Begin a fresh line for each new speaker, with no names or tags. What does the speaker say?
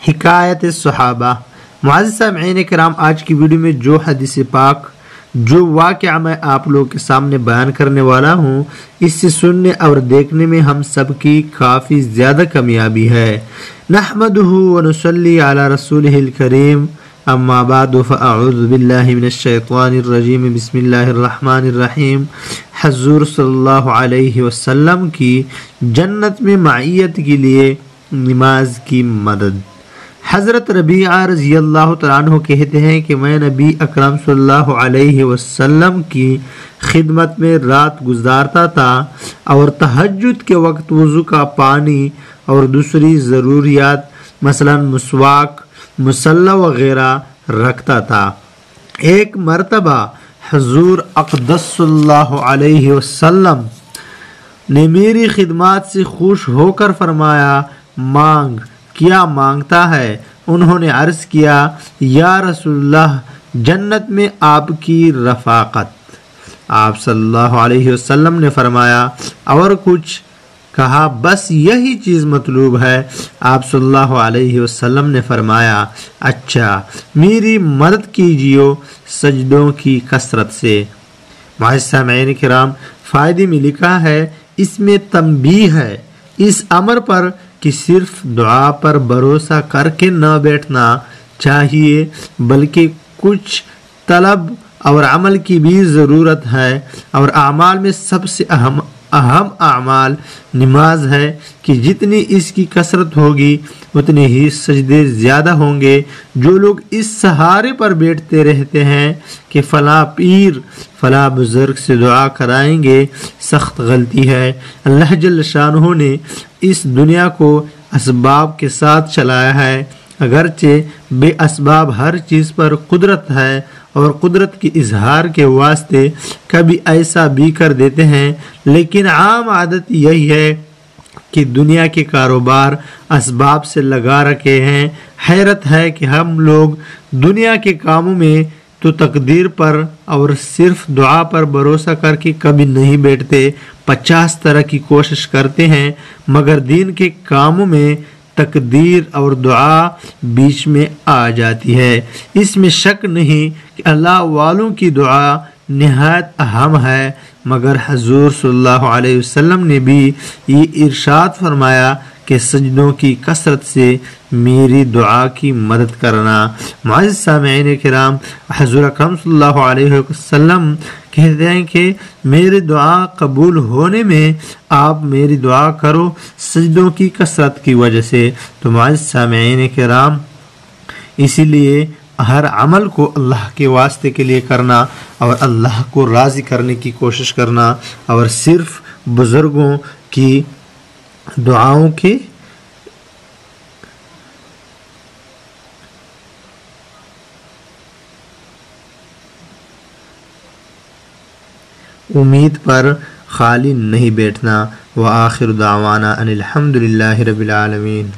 حکایت صحابہ۔ معزز سامعین کرام، آج کی ویڈیو میں جو حدیث پاک جو واقعہ میں آپ لوگوں کے سامنے بیان کرنے والا ہوں، اس سے سننے اور دیکھنے میں ہم سب کی کافی زیادہ کامیابی ہے۔ نحمدہ ونصلی علی رسولہ الکریم، اما بعد فاعوذ باللہ من الشیطان الرجیم، بسم اللہ الرحمن الرحیم۔ حضور صلی اللہ علیہ وسلم کی جنت میں معیت کے لیے نماز کی مدد۔ حضرت ربیعہ رضی اللہ تعالیٰ عنہ کہتے ہیں کہ میں نبی اکرم صلی اللہ علیہ وسلم کی خدمت میں رات گزارتا تھا اور تہجد کے وقت وضو کا پانی اور دوسری ضروریات مثلا مسواک، مصلی وغیرہ رکھتا تھا۔ ایک مرتبہ حضور اقدس صلی اللہ علیہ وسلم نے میری خدمات سے خوش ہو کر فرمایا، مانگ، کیا مانگتا ہے؟ انہوں نے عرض کیا، یا رسول اللہ، جنت میں آپ کی رفاقت۔ آپ صلی اللہ علیہ وسلم نے فرمایا، اور کچھ؟ کہا، بس یہی چیز مطلوب ہے۔ آپ صلی اللہ علیہ وسلم نے فرمایا، اچھا، میری مدد کیجیے سجدوں کی کثرت سے۔ معزز سامعین کرام، فائدے میں لکھا ہے، اس میں تنبیہ ہے اس امر پر کہ صرف دعا پر بھروسہ کر کے نہ بیٹھنا چاہیے، بلکہ کچھ طلب اور عمل کی بھی ضرورت ہے، اور اعمال میں سب سے اہم اعمال نماز ہے کہ جتنی اس کی کثرت ہوگی اتنے ہی سجدے زیادہ ہوں گے۔ جو لوگ اس سہارے پر بیٹھتے رہتے ہیں کہ فلاں پیر فلاں بزرگ سے دعا کرائیں گے، سخت غلطی ہے۔ اللہ جل شانہ نے اس دنیا کو اسباب کے ساتھ چلایا ہے، اگرچہ بے اسباب ہر چیز پر قدرت ہے، اور قدرت کے اظہار کے واسطے کبھی ایسا بھی کر دیتے ہیں، لیکن عام عادت یہی ہے کہ دنیا کے کاروبار اسباب سے لگا رکھے ہیں۔ حیرت ہے کہ ہم لوگ دنیا کے کاموں میں تو تقدیر پر اور صرف دعا پر بھروسہ کر کے کبھی نہیں بیٹھتے، 50 طرح کی کوشش کرتے ہیں، مگر دین کے کاموں میں تقدیر اور دعا بیچ میں آ جاتی ہے۔ اس میں شک نہیں کہ اللہ والوں کی دعا نہایت اہم ہے، مگر حضور صلی اللہ علیہ وسلم نے بھی یہ ارشاد فرمایا کہ سجدوں کی کثرت سے میری دعا کی مدد کرنا۔ معزز سامعین کرام، حضور اکرم صلی اللہ علیہ وسلم کہتے ہیں کہ میری دعا قبول ہونے میں آپ میری دعا کرو سجدوں کی کثرت کی وجہ سے۔ تو معزز سامعین کرام، اسی لیے ہر عمل کو اللہ کے واسطے کے لیے کرنا اور اللہ کو راضی کرنے کی کوشش کرنا، اور صرف بزرگوں کی دعاؤں کی امید پر خالی نہیں بیٹھنا۔ وآخر دعوانا ان الحمد للہ رب العالمین۔